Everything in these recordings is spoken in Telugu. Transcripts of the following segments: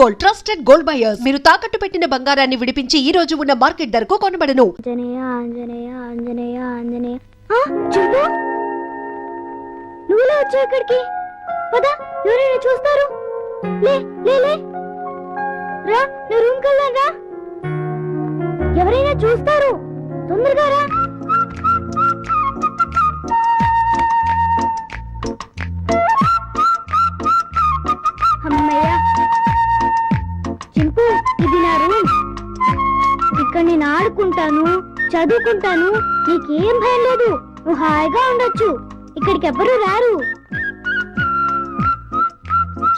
Gold, trusted gold buyers. మీరు తాకట్టు పెట్టిన బంగారాన్ని విడిపించి ఈ రోజు ఉన్న మార్కెట్ ధరకు కొనబడను. ఆంజనేయ ఆంజనేయ ఆంజనేయ ఆంజనేయ. చింపు, నువ్వులా వచ్చావు ఇక్కడికి? పద, ఎవరైనా చూస్తారు. లే లే లే, రా, నువ్వు రూమ్ కెళ్దాం రా. ఎవరైనా చూస్తారు, తొందరగా రా. అమ్మయ్య, చింపు, ఇది నా రూమ్. ఇక్కడ నేను ఆడుకుంటాను, చదువుకుంటాను, నీకేం భయం లేదు. నువ్వు హాయిగా ఉండొచ్చు. ఇక్కడికి ఎవ్వరూ రారు.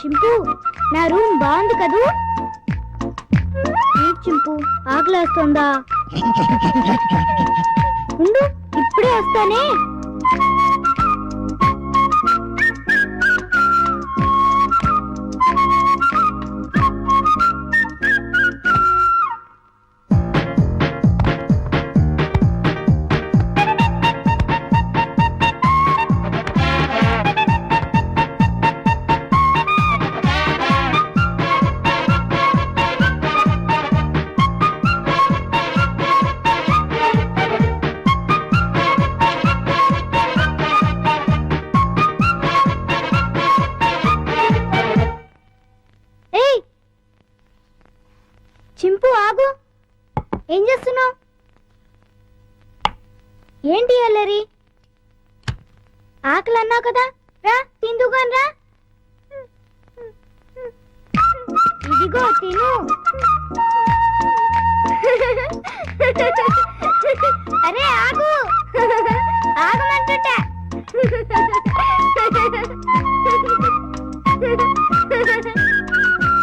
చింపు, నా రూమ్ బాగుంది కదూ? చింపు, ఆకలేస్తుందా? ఉండు, ఇప్పుడే వస్తానే. చింపు, ఆగు. ఏం చేస్తున్నావు? ఏంటి అల్లరి? ఆకలి అన్నావు కదా, రా తిందుగాని రా. ఇదిగో తిను. అరే ఆగు, ఆగమంటుంటా.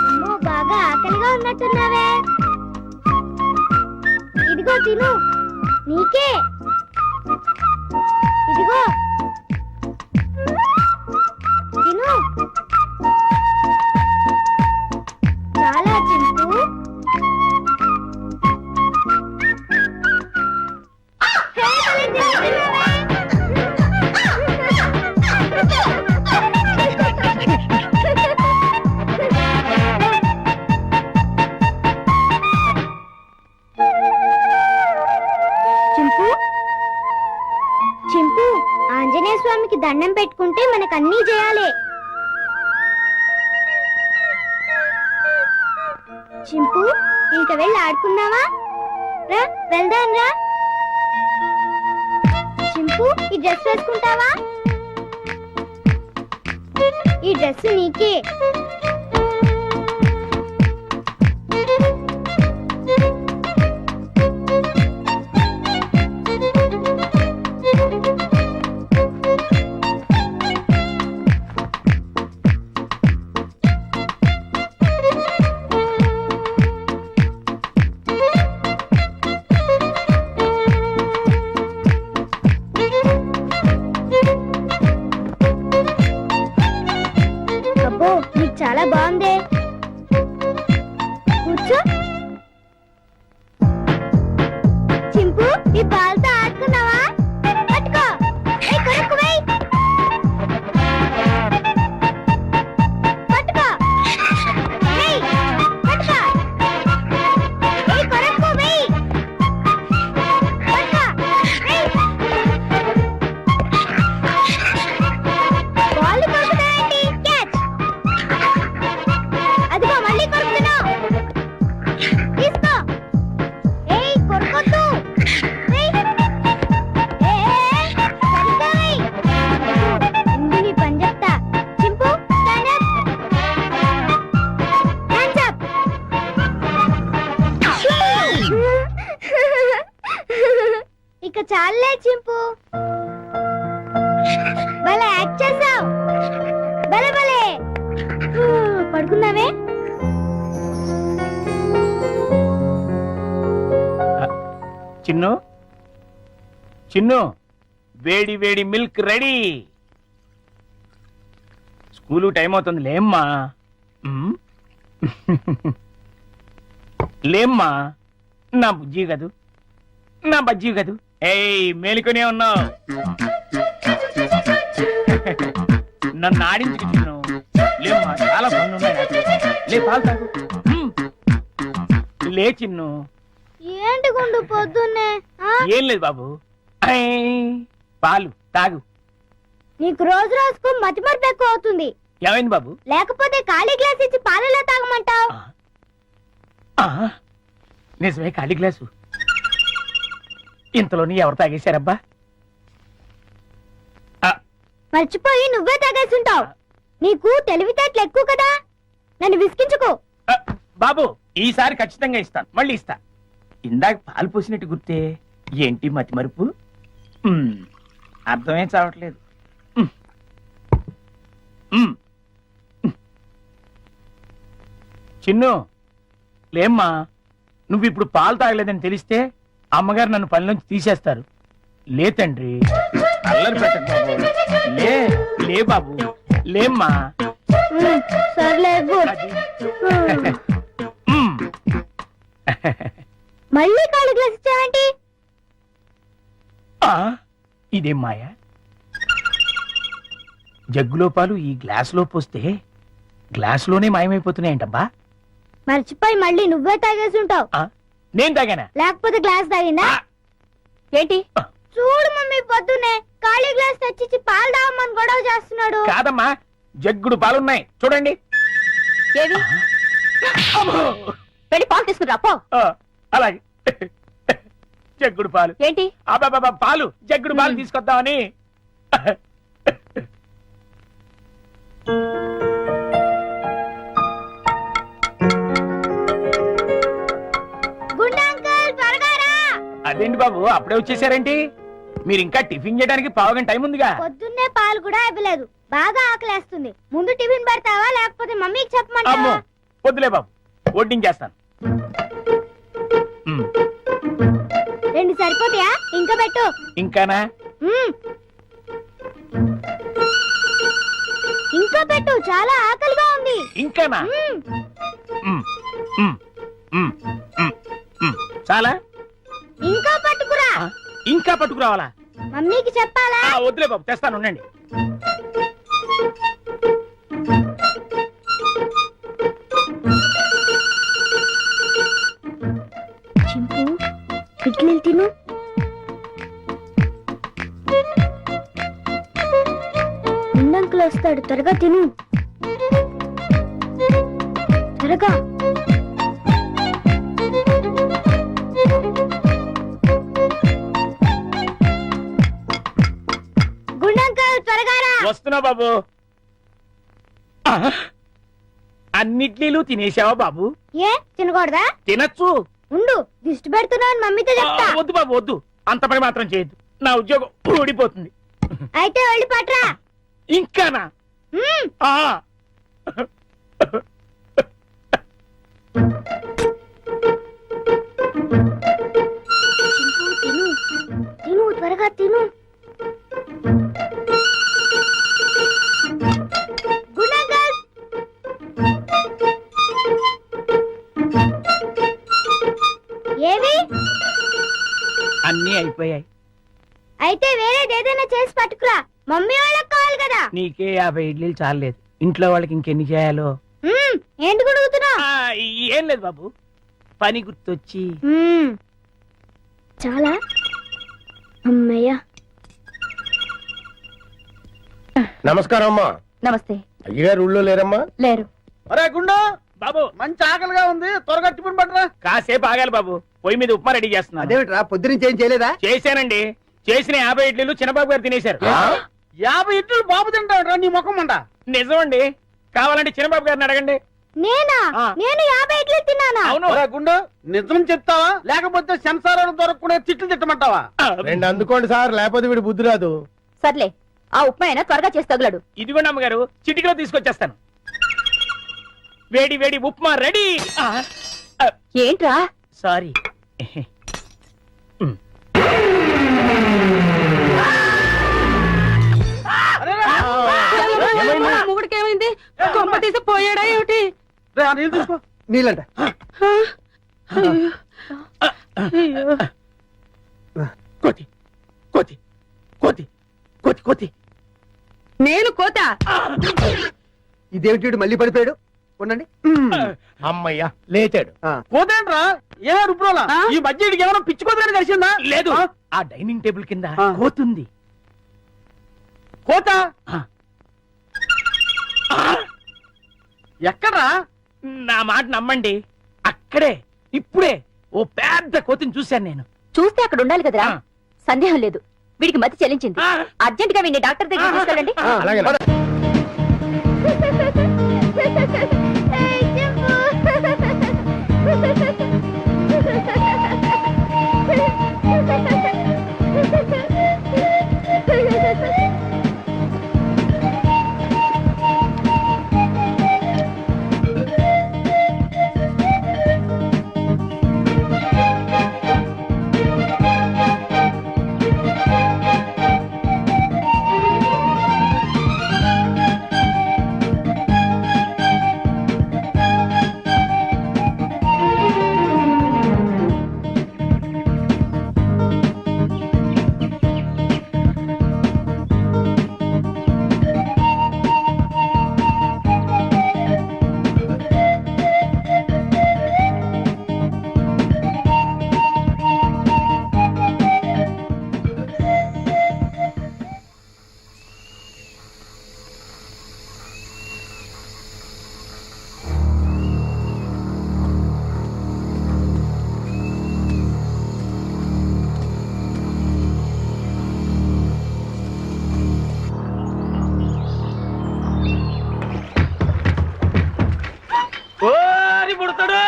అమ్మో, బాగా ఆకలిగా ఉన్నట్టున్నావే. ఇదిగో తిను, నీకే. ఇదిగో తిను. చాలా చింపు. చింపు, ఆంజనేయ స్వామికి దండం పెట్టుకుంటే మనకన్నీ చేయాలి. చింపు, ఇంక వెళ్ళి ఆడుకుందామా? రా, వెళ్దాం రా. చింపు, ఈ డ్రెస్ వేసుకుంటావా? ఈ డ్రెస్ నీకే. అబ్బో, నీకు చాలా బాగుందే. కూర్చో. చింపు, ఈ బాల్తో ఆడుకున్నావా? పట్టుకో. కొరకు వెయ్. పట్టుకో. వెయ్. పట్టుకో. కొరకు వెయ్. పట్టుకో. వెయ్. బాల్ కొరుకుతావేంటి? క్యాచ్. అదిగో మళ్ళీ కొరుకుతున్నావు. తీసుకో. ఏయ్, కొరకొద్దు. వెయ్. సరిగ్గా వెయ్. ఇందు నీ పని చెప్తా. చింపు, స్టాండ్ అప్. Hands up. ఇక చాలే చింపు. భలే యాక్ట్ చేసావు. భలే భలే. పడుకున్నావే? చిన్ను, చిన్ను, వేడి వేడి మిల్క్ రెడీ. స్కూలు టైం అవుతుంది, లేమ్మా. లేమ్మా, నా బుజ్జి కదూ, నా బజ్జీ కదూ. ఏయ్, మేలుకొనే ఉన్నావు. నన్ను ఆడించుకు చిన్ను. లేమ్మా, చాలా పనులు ఉన్నాయి నాకు. లే పాలు తాగు. లే చిన్ను. ఏంటి గుండు పొద్దున్నే ఆ? ఏం లేదు బాబు. ఐ, పాలు తాగు. నీకు రోజు రోజుకు మతిమరుపు ఎక్కువ అవుతుంది. ఏమైంది బాబు? లేకపోతే ఖాళీ గ్లాస్ ఇచ్చి పాలలో తాగమంటావు. నిజమే, ఖాళీ గ్లాసు. ఇంతలోని ఎవరు తాగేశారబ్బా? మర్చిపోయి నువ్వే తాగేస్తుంటావు. నీకు తెలివితేటలు ఎక్కువ కదా, నన్ను విసిగించుకో. బాబు, ఈసారి ఖచ్చితంగా ఇస్తాను, మళ్ళీ ఇస్తా. ఇందాక పాలు పోసినట్టు గుర్తే. ఏంటి మతి మరుపు? అర్థమే చావట్లేదు. చిన్ను, లేమ్మా. నువ్వు ఇప్పుడు పాలు తాగలేదని తెలిస్తే అమ్మగారు నన్ను పనిలోంచి తీసేస్తారు. లే తండ్రి, అల్లరి పెట్టకు బాబు. లే లే బాబు, లేమ్మా. సర్లే అది. మళ్ళీ ఖాళీ గ్లాస్ ఇచ్చావేంటి? ఇదేం మాయా? జగ్గులో పాలు ఈ గ్లాసులో పోస్తే గ్లాసులోనే మాయమైపోతున్నాయంటబ్బా. మర్చిపోయి మళ్ళీ నువ్వే తాగేస్తుంటావు. నేను తాగానా? లేకపోతే గ్లాస్ తాగిందా? ఏంటి చూడు మమ్మీ, పొద్దునే ఖాళీ గ్లాస్ తెచ్చిచ్చి పాలు తాగమని గొడవ చేస్తున్నాడు. కాదమ్మా, జగ్గుడు పాలున్నాయి చూడండి. ఏవి? వెళ్ళి పాలు తీసుకురా పో. అలాగే. జగ్గుడు పాలు ఏంటి? అబ్బాబా, పాలు జగ్గుడు పాలు తీసుకొద్దామని. గుండా అంకుల్, త్వరగా రా. అదేంటి బాబు, అప్పుడే వచ్చేసారేంటి? మీరు ఇంకా టిఫిన్ చేయడానికి పావుగంట టైం ఉందిగా. పొద్దున్నే పాలు కూడా ఇవ్వలేదు. బాగా ఆకలేస్తుంది. ముందు టిఫిన్ పెడతావా లేకపోతే మమ్మీకి అమ్మో, చెప్పమంటావా? వద్దులే బాబు, వడ్డించేస్తాను. రెండు సరిపోతాయా? ఇంకా పెట్టు. ఇంకానా? మ్మ్. ఇంకా పెట్టు, చాలా ఆకలిగా ఉంది. ఇంకానా? మ్మ్. మ్, మ్, మ్, మ్, మ్. చాలా? ఇంకా పట్టుకురా. ఇంకా పట్టుకురావాలా? మమ్మీకి చెప్పాలా? వద్దులే బాబు, తెస్తాను, ఉండండి. చింపు, ఇడ్లీలు తిను. గుండంకులు వస్తాడు, త్వరగా తిను. త్వరగా. గుండంకుల్, త్వరగా రా. వస్తున్నా బాబు. అన్నిట్లీలు తినేసావా బాబు? ఏ తినకూడదా? తినచ్చు. ఉండు, దిష్టి పెడుతున్నావు మమ్మీతో చెప్తా. వద్దు బాబు, వద్దు. అంత పని మాత్రం చేయొద్దు, నా ఉద్యోగం ఊడిపోతుంది. అయితే వెళ్ళి పట్రా. ఇంకానా? మ్మ్. ఆ. చింపు, తిను తిను, త్వరగా తిను. గుండంకుల్, ఏవి? అన్నీ అయిపోయాయి. అయితే వేరేది ఏదైనా చేసి పట్టుకురా, మమ్మీ వాళ్ళకి కావాలి కదా. నీకే 50 ఇడ్లీలు చాలలేదు, ఇంట్లో వాళ్ళకి ఇంకెన్ని చేయాలో. మ్మ్. ఏంటి గుడుగుతున్నావు? ఏం లేదు బాబు, పని గుర్తొచ్చి. చాలా అమ్మయ్యా. నమస్కారం అమ్మా. నమస్తే. అయ్యగారు ఊళ్ళో లేరమ్మా? లేరు. అరే గుండు, బాబు మంచి ఆకలిగా ఉంది, త్వరగా టిఫిన్ పట్టరా. కాసేపు ఆగాలి బాబు, పొయ్యి మీద ఉప్మా రెడీ చేస్తున్నా. అదేమిట్రా పొద్దునుంచి ఏం చేయలేదా? చేశానండి, చేసిన 50 ఇడ్లీలు చిన్నబాబు గారు తినేశారు. 50 ఇడ్లీలు బాబు తింటావురా, నీ ముఖం మంట. నిజమండి, కావాలంటే చిన్నబాబు గారిని అడగండి. నేనా? ఆ. నేను 50 ఇడ్లీ తిన్నానా? అవును. అరే గుండు, నిజం చెప్తావా లేకపోతే సెన్సార్ దొరకకుండా తిట్లు తిట్టమంటావా? రెండు అందుకోండి సార్, లేకపోతే వీడు బుద్ధి రాదు. సర్లే, ఆ ఉప్మా అయినా త్వరగా చేసి తగులడు. ఇదిగోండి అమ్మగారు, చిటికలో తీసుకొచ్చేస్తాను. వేడి వేడి ఉప్మా రెడీ. ఏంట్రా? సారీ. మొగుడికి ఏమైంది? కొమ్మ తీసి పోయాడా ఏమిటి? రే, ఆ నీళ్ళు తీసుకో. నీళ్ళంట. కోతి కోతి కోతి కోతి కోతి. నేను కోత. ఇదేమిటి వీడు మళ్ళీ పడిపోయాడు? ఉండండి. అమ్మయ్యా లేచాడు. కోతేంట్రా ఏ రుబ్రోలా ఈ మధ్య ఇడికి ఏమైనా పిచ్చి కోతని కలిసిందా? లేదు, ఆ డైనింగ్ టేబుల్ కింద ఆ. కోతుంది. కోత ఆ. ఎక్కడ్రా? నా మాట నమ్మండి, అక్కడే ఇప్పుడే ఓ పెద్ద కోతిని చూశాను నేను. చూస్తే అక్కడ ఉండాలి కదరా. ఆ. సందేహం లేదు, వీడికి మతి చెల్లించింది. ఆ. అర్జెంట్ గా వీడిని డాక్టర్ దగ్గర తీసుకెళ్ళండి. అలాగే ఓరి పుడతాడు.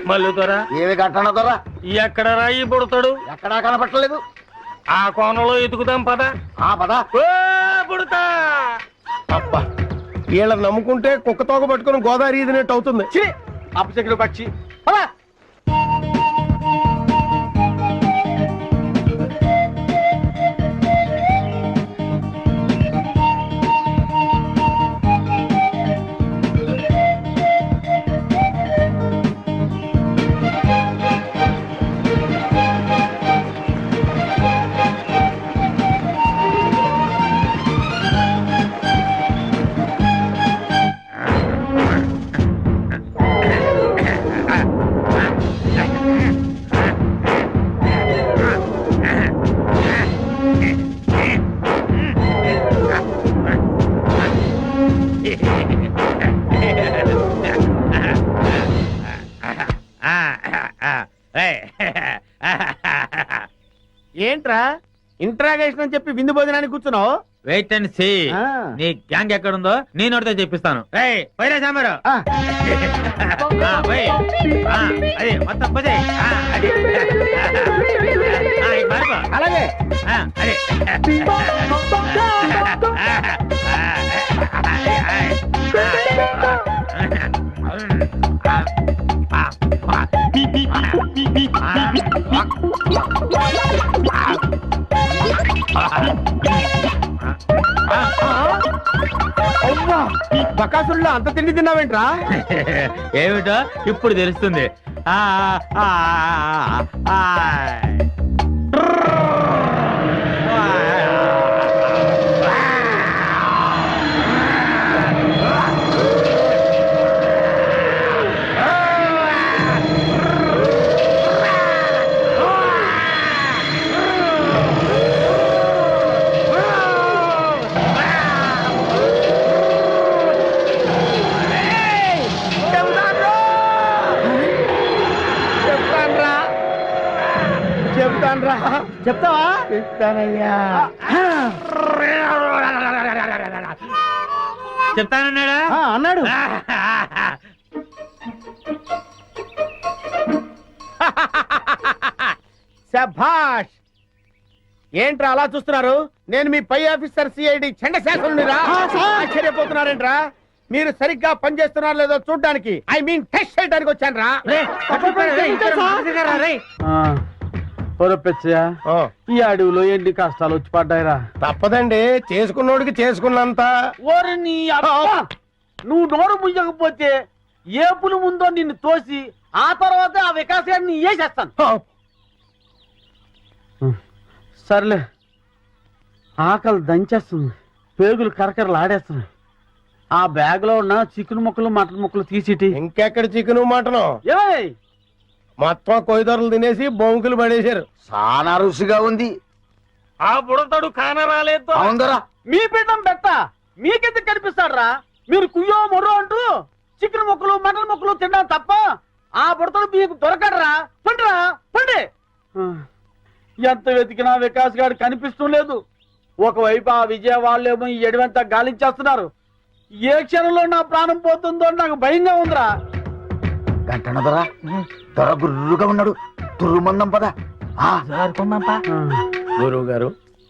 మల్లు దొరా, ఏమి కట్టణ దొరా? ఎక్కడ రాయి పుడతాడు? ఎక్కడా కనపట్టలేదు. ఆ కోణంలో ఎతుకుదాం పద. ఆ పదా ఓ పుడతా. అబ్బా వీళ్ళని నమ్ముకుంటే కుక్క తోక పట్టుకుని గోదావరి ఈదినట్టు అవుతుంది. అపశకుడు పక్షి పదా. ఏంట్రా ఇంట్రాగేషన్ అని చెప్పి విందు భోజనానికి కూర్చున్నావు? Wait and see. నీ గ్యాంగ్ ఎక్కడుందో నేను నోటితో చెప్పిస్తాను. పోయిరా సాంబారు. అది మొత్తం పోతే అది మారిపో. అలాగే అదే బకాసుల్లో అంత తిండి తిన్నావేంట్రా? ఏమిటో ఇప్పుడు తెలుస్తుంది. చెప్తావా? చెప్తానన్నాడా? అన్నాడు. శభాష్. ఏంట్రా అలా చూస్తున్నారు? నేను మీ పై ఆఫీసర్ సిఐడి చండశాసనుడిరా. ఆశ్చర్యపోతున్నారేంట్రా? మీరు సరిగ్గా పనిచేస్తున్నారో లేదో చూడ్డానికి, ఐ మీన్ టెస్ట్ చేయడానికి వచ్చాను రా. ఆ, ఈ అడవిలో ఎన్ని కష్టాలు వచ్చి పడ్డాయిరా. తప్పదండి, చేసుకున్నోడికి చేసుకున్నంత. ఓరి నీ అబ్బా! నువ్వు నోరు ముయ్యకపోతే ఏపులు ముందో నిన్ను తోసి ఆ తర్వాత ఆ వికాసాన్ని వేసేస్తాను. ఆ, సర్లే, ఆకలి దంచేస్తుంది, పేగులు కరకరలు ఆడేస్తున్నాయి. ఆ బ్యాగ్ లో ఉన్న చికెన్ ముక్కలు మటన్ ముక్కలు తీసిటి. ఇంకెక్కడ చికెను మటను ఏయ్, మొత్తం కొయ్యదొరలు తినేసి బొంకులు పడేశారు. చాలా రుచిగా ఉంది. ఆ బుడతడు కాన రాలేదు. అవుందరా, మీ పిండం పెట్ట మీకెందుకు కనిపిస్తాడ్రా? మీరు కుయ్యో మొర్రో అంటూ చికెన్ ముక్కలు మటన్ ముక్కలు తినడం తప్ప ఆ బుడతలు మీకు దొరకడరా. పండిరా పండి. ఎంత వెతికినా వికాస్ గారు కనిపిస్తూ లేదు. ఒకవైపు ఆ విజయ వాళ్ళేమో ఈ ఎడవంతా గాలించేస్తున్నారు. ఏ క్షణంలో నా ప్రాణం పోతుందో నాకు భయంగా ఉందిరా. గంటనదరా దొర గుర్రుగా ఉన్నాడు. తుర్రుమందం పద. గురువు గారు,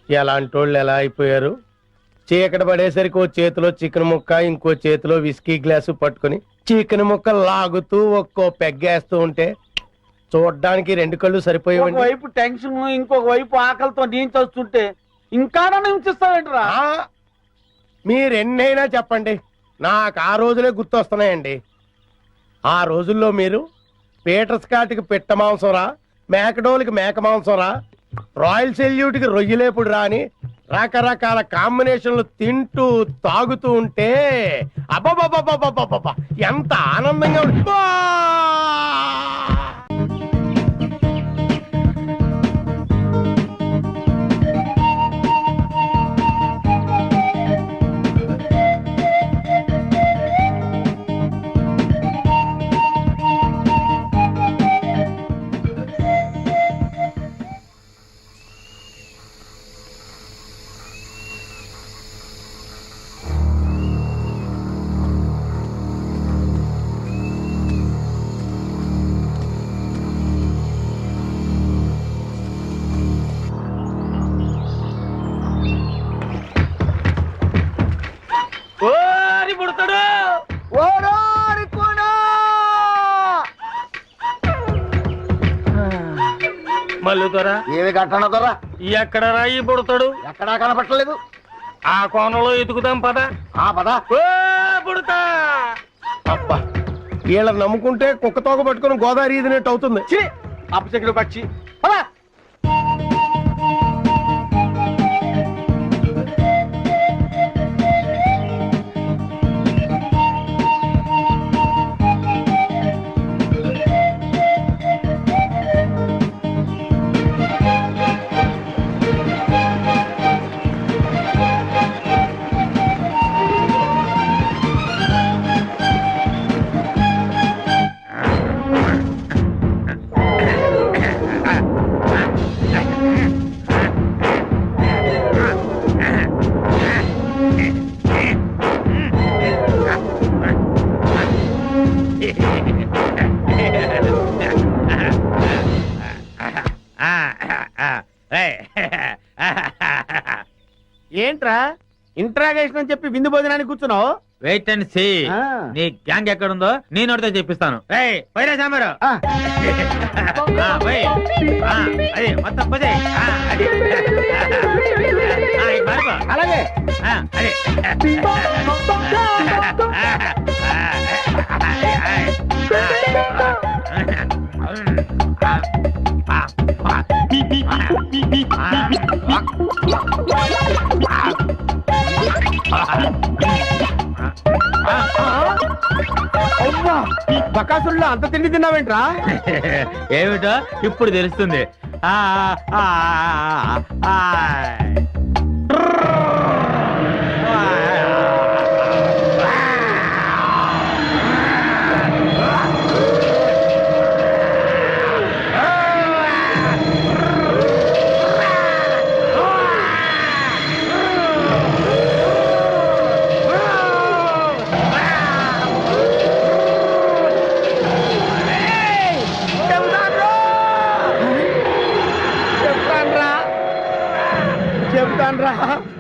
ఎలాంటి వాళ్ళు ఎలా అయిపోయారు? చీకటి పడేసరికి ఓ చేతిలో చికెన్ ముక్క, ఇంకో చేతిలో విస్కీ గ్లాసు పట్టుకుని చికెన్ ముక్క లాగుతూ ఒక్కో పెగ్గేస్తూ ఉంటే చూడ్డానికి రెండు కళ్ళు సరిపోయేవండి. ఒకవైపు టెన్షన్, ఇంకొక వైపు ఆకలితో నేను చూస్తుంటే ఇంకా నన్ను హింసిస్తావేంట్రా? మీరెన్నైనా చెప్పండి, నాకు ఆ రోజులే గుర్తొస్తున్నాయండి. ఆ రోజుల్లో మీరు పీటర్స్ కాటికి పిట్ట మాంసం రా, మేకడోలికి మేక మాంసం రా, రాయల్ సెల్యూట్కి రొయ్యలేపుడు రా అని రకరకాల కాంబినేషన్లు తింటూ తాగుతూ ఉంటే అబ్బబ్బబ్బబ్బబ్బబ్బబ్బ ఎంత ఆనందంగా ఉంది. ఓరి బుడతడు. మల్లు దొరా, ఏమి గంటనదరా? ఎక్కడ రాయి బుడతాడు? ఎక్కడా కనపట్టలేదు. ఆ కోణంలో ఎతుకుదాం పద. ఆ పద. ఓ బుడతా. అబ్బా, వీళ్ళని నమ్ముకుంటే కుక్క తోక పట్టుకుని గోదావరి ఈదినట్టు అవుతుంది. అపశకుడు పక్షి. ఏంట్రా ఇంట్రాగేషన్ అని చెప్పి విందు భోజనానికి కూర్చున్నావు? Wait and see. నీ గ్యాంగ్ ఎక్కడుందో నేను నోటితో చెప్పిస్తాను. పోయిరా సాంబారు. అది మొత్తం పోతే అలాగే. అదే బకాసుల్లో అంత తిండి తిన్నావేంట్రా? ఏమిటో ఇప్పుడు తెలుస్తుంది.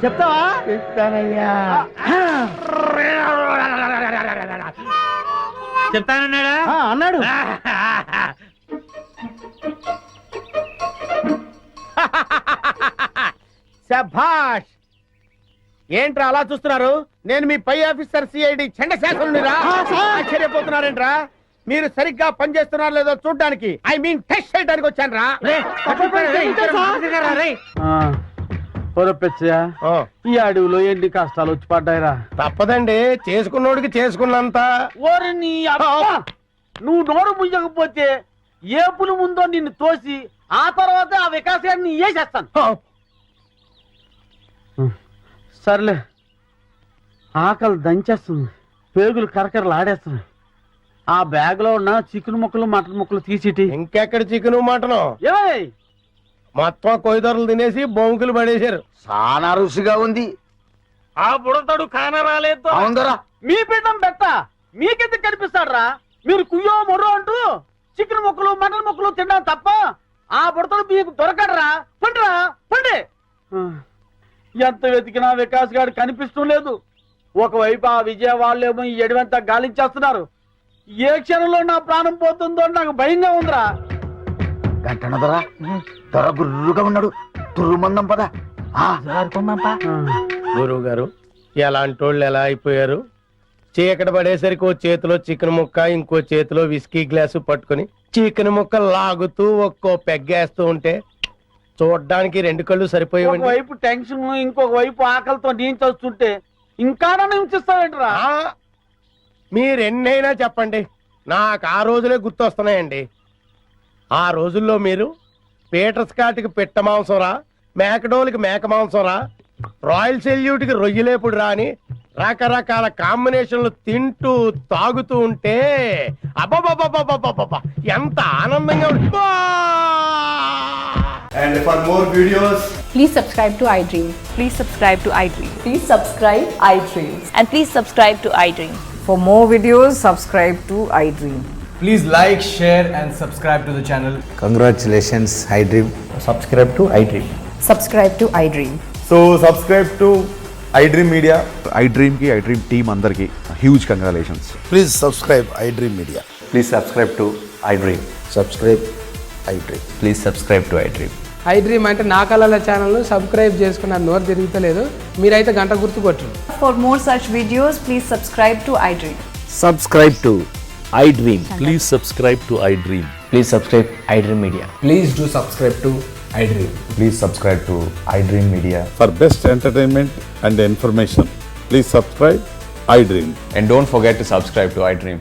చెప్తావా? చెప్తానయ్యా. చెప్తానన్నాడా? అన్నాడు. శభాష్. ఏంట్రా అలా చూస్తున్నారు? నేను మీ పై ఆఫీసర్ సిఐడి చండశాసనుడిరా. ఆశ్చర్యపోతున్నారేంట్రా? మీరు సరిగ్గా పనిచేస్తున్నారు లేదో చూడ్డానికి, ఐ మీన్ టెస్ట్ చేయడానికి వచ్చాను రా. పొరపెచ్చయా ఆ, ఈ అడవిలో ఎన్ని కష్టాలు వచ్చి పడ్డాయిరా. తప్పదండి, చేసుకున్నోడికి చేసుకున్నంత. ఓరి నీ అబ్బా! నువ్వు నోరు ముయ్యకపోతే ఏ పులి ముందో నిన్ను తోసి ఆ తర్వాత ఆ వికాసాన్ని వేసేస్తాను. ఆ, సర్లే, ఆకలి దంచేస్తుంది, పేగులు కరకరలు ఆడేస్తున్నాయి. ఆ బ్యాగ్ లో ఉన్న చికెన్ ముక్కలు మటన్ ముక్కలు తీసిటి. ఇంకెక్కడ చికెను మటను ఏయ్! మొత్తం కొయ్యదొరలు తినేసి బొంకులు పడేశారు. చాలా రుచిగా ఉంది. ఆ బుడతడు కాన రాలేదు. అవును దొరా. మీ పిండం పెట్ట మీకెందుకు కనిపిస్తాడ్రా? మీరు కుయ్యో మొర్రో అంటూ చికెన్ ముక్కలు మటన్ ముక్కలు తిన్నా తప్ప ఆ బుడతడు మీకు దొరకడరా. పండిరా పండి. ఎంత వెతికినా వికాస్ గారు కనిపిస్తూ లేదు. ఒకవైపు ఆ విజయవాడలేమో ఈ ఎడవంతా గాలించేస్తున్నారు. ఏ క్షణంలో నా ప్రాణం పోతుందో అని నాకు భయంగా ఉందిరా. గంటన దొర దొర గుర్రుగా ఉన్నాడు. తుర్రుమందం పద. ఆ, గురువు గారు, ఎలాంటి వాళ్ళు ఎలా అయిపోయారు? చీకటి పడేసరికి ఓ చేతిలో చికెన్ ముక్క, ఇంకో చేతిలో విస్కీ గ్లాసు పట్టుకుని చికెన్ ముక్క లాగుతూ ఒక్కో పెగ్గేస్తూ ఉంటే చూడ్డానికి రెండు కళ్ళు సరిపోయేవండి. ఒకవైపు టెన్షన్, ఇంకొక వైపు ఆకలితో నేను చూస్తుంటే ఇంకా నన్ను హింసిస్తావేంట్రా? ఆ, మీరెన్నైనా చెప్పండి, నాకు ఆ రోజులే గుర్తొస్తున్నాయండి. ఆ రోజుల్లో మీరు పీటర్స్ కాటికి పిట్ట మాంసం రా, మేకడోలికి మేక మాంసం రా, రాయల్ సెల్యూట్కి రొయ్యలేపుడు రా అని రకరకాల కాంబినేషన్లు తింటూ తాగుతూ ఉంటే అబ్బబ్బబ్బబ్బబ్బబ్బబ్బ ఎంత ఆనందంగా ఉంది. And for more videos, Please subscribe to iDream. Please subscribe to iDream. Please subscribe iDream. And please subscribe to iDream. For more videos, subscribe to iDream. please like, share, and subscribe to the channel. Congratulations iDream. Subscribe to iDream. Subscribe to iDream. So subscribe to iDream Media. iDream की iDream team अंदर की huge congratulations. Please subscribe iDream media. Please subscribe to iDream. Subscribe iDream. Please subscribe to iDream. iDream అంటే నా కళల ఛానల్ సబ్స్క్రైబ్ చేసుకున్న నోరు తిరుగుతలేదు. మీరైతే గంట గుర్తు కొట్టండి. For more such videos, please subscribe to iDream. Subscribe to iDream. Please subscribe to iDream. Please subscribe iDream Media. Please do subscribe to iDream. Please subscribe to iDream Media. For best entertainment and information, please subscribe iDream. And don't forget to subscribe to iDream.